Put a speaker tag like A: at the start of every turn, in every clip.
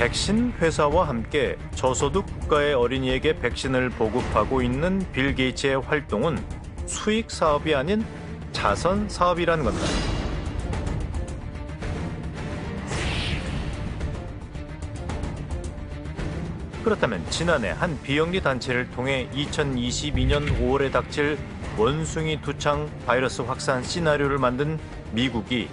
A: 백신 회사와 함께 저소득 국가의 어린이에게 백신을 보급하고 있는 빌 게이츠의 활동은 수익 사업이 아닌 자선 사업이라는 겁니다. 그렇다면 지난해 한 비영리 단체를 통해 2022년 5월에 닥칠 원숭이 두창 바이러스 확산 시나리오를 만든 미국이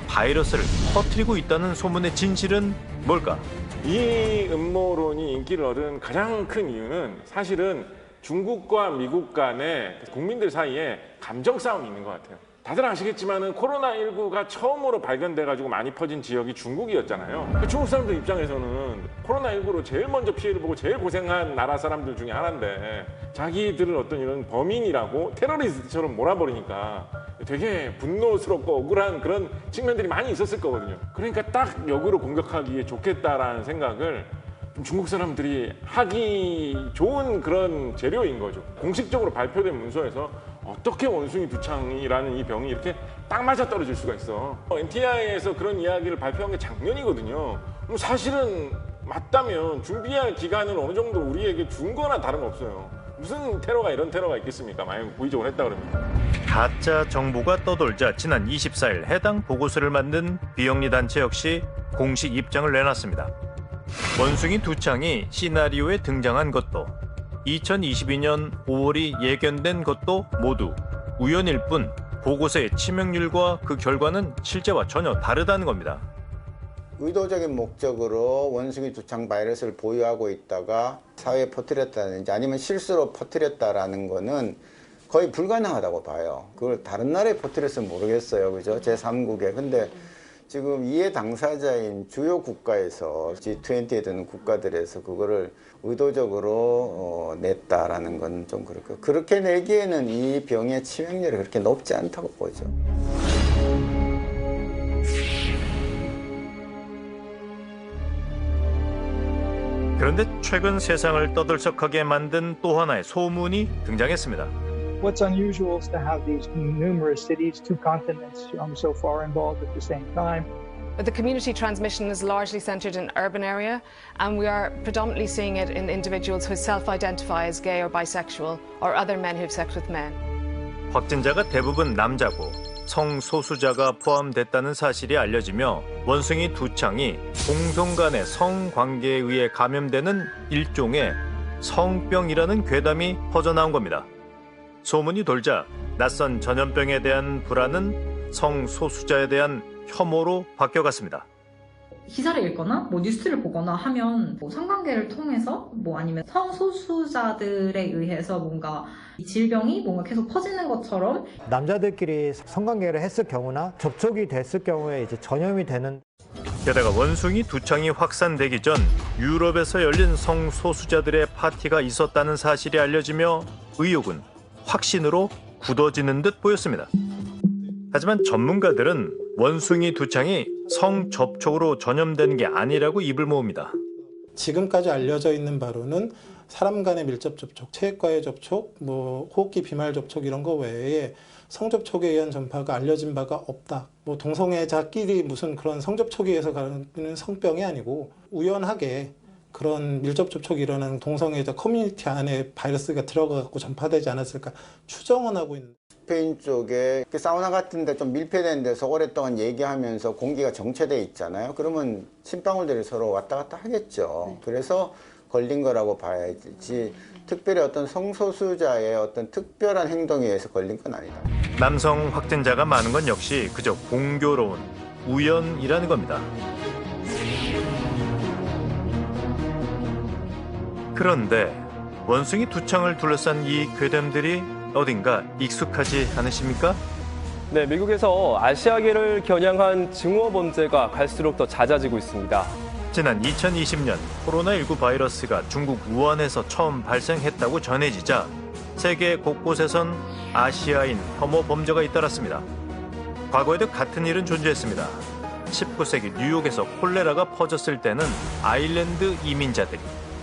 A: 바이러스를 퍼뜨리고 있다는 소문의 진실은 뭘까?
B: 이 음모론이 인기를 얻은 가장 큰 이유는 사실은 중국과 미국 간의 국민들 사이에 감정 싸움이 있는 것 같아요. 다들 아시겠지만은 코로나19가 처음으로 발견돼가지고 많이 퍼진 지역이 중국이었잖아요. 중국 사람들 입장에서는 코로나19로 제일 먼저 피해를 보고 제일 고생한 나라 사람들 중에 하나인데 자기들은 어떤 이런 범인이라고 테러리스트처럼 몰아버리니까 되게 분노스럽고 억울한 그런 측면들이 많이 있었을 거거든요. 그러니까 딱 역으로 공격하기에 좋겠다라는 생각을 중국 사람들이 하기 좋은 그런 재료인 거죠. 공식적으로 발표된 문서에서 어떻게 원숭이 두창이라는 이 병이 이렇게 딱 맞아 떨어질 수가 있어. NTI에서 그런 이야기를 발표한 게 작년이거든요. 그럼 사실은 맞다면 준비할 기간을 어느 정도 우리에게 준 거나 다름없어요. 무슨 테러가 이런 테러가 있겠습니까? 만약 고의적으로 했다 그러면.
A: 가짜 정보가 떠돌자 지난 24일 해당 보고서를 만든 비영리 단체 역시 공식 입장을 내놨습니다. 원숭이 두창이 시나리오에 등장한 것도 2022년 5월이 예견된 것도 모두 우연일 뿐 보고서의 치명률과 그 결과는 실제와 전혀 다르다는 겁니다.
C: 의도적인 목적으로 원숭이 두창 바이러스를 보유하고 있다가 사회에 퍼뜨렸다든지 아니면 실수로 퍼뜨렸다라는 거는 거의 불가능하다고 봐요. 그걸 다른 나라에 퍼뜨렸으면 모르겠어요. 그죠? 제3국에. 근데 지금 이해 당사자인 주요 국가에서 G20에 드는 국가들에서 그거를 의도적으로 냈다라는 건 좀 그렇고 그렇게 내기에는 이 병의 치명률이 그렇게 높지 않다고 보죠.
A: 그런데 최근 세상을 떠들썩하게 만든 또 하나의 소문이 등장했습니다.
D: What's unusual is to have these numerous cities, two continents, so far involved at the same time.
E: But the community transmission is largely centred in urban area, and we are predominantly seeing it in individuals who self-identify as gay or bisexual, or other men who have sex with men.
A: 확진자가 대부분 남자고 성소수자가 포함됐다는 사실이 알려지며 원숭이 두창이 공성 간의 성관계에 의해 감염되는 일종의 성병이라는 괴담이 퍼져나온 겁니다. 소문이 돌자 낯선 전염병에 대한 불안은 성소수자에 대한 혐오로 바뀌어갔습니다.
F: 기사를 읽거나 뉴스를 보거나 하면 성관계를 통해서 아니면 성소수자들에 의해서 뭔가 이 질병이 뭔가 계속 퍼지는 것처럼
G: 남자들끼리 성관계를 했을 경우나 접촉이 됐을 경우에 이제 전염이 되는.
A: 게다가 원숭이 두창이 확산되기 전 유럽에서 열린 성소수자들의 파티가 있었다는 사실이 알려지며 의혹은 확신으로 굳어지는 듯 보였습니다. 하지만 전문가들은 원숭이 두창이 성접촉으로 전염되는 게 아니라고 입을 모읍니다.
H: 지금까지 알려져 있는 바로는 사람 간의 밀접 접촉, 체액과의 접촉, 호흡기 비말 접촉 이런 거 외에 성접촉에 의한 전파가 알려진 바가 없다. 동성애자끼리 무슨 그런 성접촉에 의해서 가는 성병이 아니고 우연하게 그런 밀접 접촉이 일어나는 동성애자 커뮤니티 안에 바이러스가 들어가고 전파되지 않았을까 추정은 하고 있는데.
C: 스페인 쪽에 사우나 같은 데 좀 밀폐된 데서 오랫동안 얘기하면서 공기가 정체돼 있잖아요. 그러면 침방울들이 서로 왔다 갔다 하겠죠. 그래서 걸린 거라고 봐야지 특별히 어떤 성소수자의 어떤 특별한 행동에 의해서 걸린 건 아니다.
A: 남성 확진자가 많은 건 역시 그저 공교로운 우연이라는 겁니다. 그런데 원숭이 두창을 둘러싼 이 괴담들이 어딘가 익숙하지 않으십니까?
I: 네, 미국에서 아시아계를 겨냥한 증오 범죄가 갈수록 더 잦아지고 있습니다.
A: 지난 2020년 코로나19 바이러스가 중국 우한에서 처음 발생했다고 전해지자 세계 곳곳에선 아시아인 혐오 범죄가 잇따랐습니다. 과거에도 같은 일은 존재했습니다. 19세기 뉴욕에서 콜레라가 퍼졌을 때는 아일랜드 이민자들이,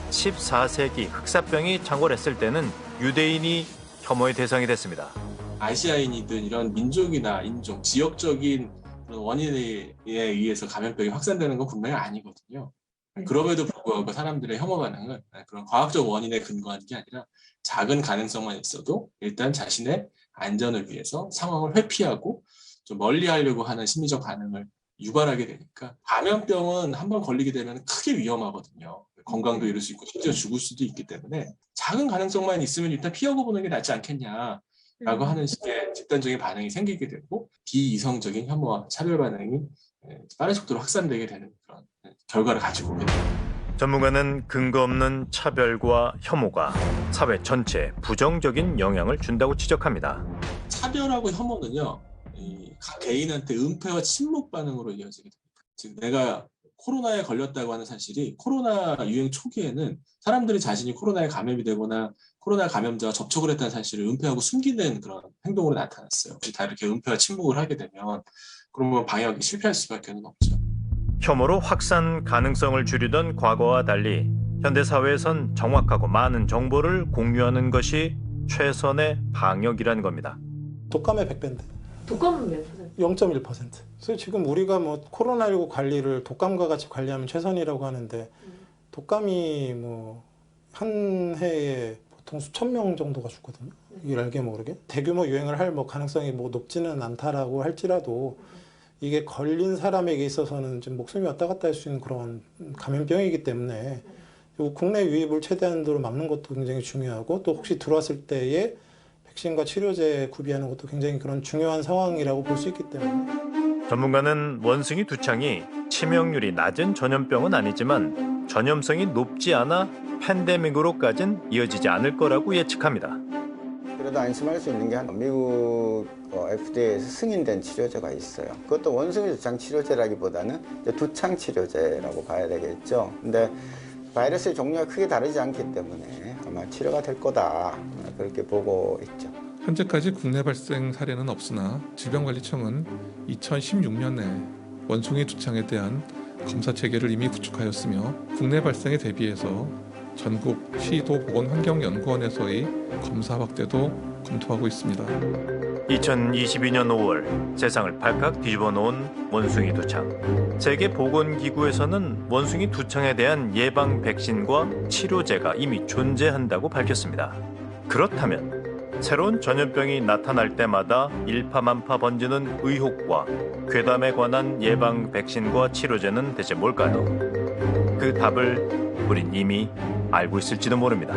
A: 14세기 흑사병이 창궐했을 때는 유대인이 혐오의 대상이 됐습니다.
J: 아시아인이든 이런 민족이나 인종, 지역적인 원인에 의해서 감염병이 확산되는 건 분명히 아니거든요. 그럼에도 불구하고 사람들의 혐오 반응은 그런 과학적 원인에 근거하는 게 아니라 작은 가능성만 있어도 일단 자신의 안전을 위해서 상황을 회피하고 좀 멀리하려고 하는 심리적 반응을 유발하게 되니까 감염병은 한번 걸리게 되면 크게 위험하거든요. 건강도 잃을 수 있고 심지어 죽을 수도 있기 때문에 작은 가능성만 있으면 일단 피하고 보는 게 낫지 않겠냐라고 하는 식의 집단적인 반응이 생기게 되고 비이성적인 혐오와 차별 반응이 빠른 속도로 확산되게 되는 그런 결과를 가지고 오게 됩니다.
A: 전문가는 근거 없는 차별과 혐오가 사회 전체에 부정적인 영향을 준다고 지적합니다.
J: 차별하고 혐오는요, 각 개인한테 은폐와 침묵 반응으로 이어지게 됩니다. 즉 내가 코로나에 걸렸다고 하는 사실이 코로나 유행 초기에는 사람들이 자신이 코로나에 감염이 되거나 코로나 감염자와 접촉을 했다는 사실을 은폐하고 숨기는 그런 행동으로 나타났어요. 혹시 다 이렇게 은폐와 침묵을 하게 되면 그러면 방역이 실패할 수밖에 없죠.
A: 혐오로 확산 가능성을 줄이던 과거와 달리 현대 사회에선 정확하고 많은 정보를 공유하는 것이 최선의 방역이라는 겁니다.
H: 독감의 100배인데.
K: 독감은 몇 %?
H: 0.1%. 그래서 지금 우리가 뭐 코로나19 관리를 독감과 같이 관리하면 최선이라고 하는데 독감이 뭐 한 해에 보통 수천 명 정도가 죽거든요. 이걸 알게 모르게. 대규모 유행을 할 뭐 가능성이 뭐 높지는 않다라고 할지라도 이게 걸린 사람에게 있어서는 좀 목숨이 왔다 갔다 할 수 있는 그런 감염병이기 때문에 국내 유입을 최대한도로 막는 것도 굉장히 중요하고 또 혹시 들어왔을 때에 백신과 치료제 구비하는 것도 굉장히 그런 중요한 상황이라고 볼 수 있기 때문에
A: 전문가는 원숭이 두창이 치명률이 낮은 전염병은 아니지만 전염성이 높지 않아 팬데믹으로까지는 이어지지 않을 거라고 예측합니다.
C: 그래도 안심할 수 있는 게 미국 FDA에서 승인된 치료제가 있어요. 그것도 원숭이 두창 치료제라기보다는 두창 치료제라고 봐야 되겠죠. 근데 바이러스의 종류가 크게 다르지 않기 때문에 아마 치료가 될 거다 그렇게 보고 있죠.
L: 현재까지 국내 발생 사례는 없으나 질병관리청은 2016년에 원숭이 두창에 대한 검사 체계를 이미 구축하였으며 국내 발생에 대비해서 전국 시도 보건환경연구원에서의 검사 확대도 검토하고 있습니다.
A: 2022년 5월 세상을 발칵 뒤집어 놓은 원숭이 두창. 세계보건기구에서는 원숭이 두창에 대한 예방 백신과 치료제가 이미 존재한다고 밝혔습니다. 그렇다면 새로운 전염병이 나타날 때마다 일파만파 번지는 의혹과 괴담에 관한 예방 백신과 치료제는 대체 뭘까요? 그 답을 우린 이미 알고 있을지도 모릅니다.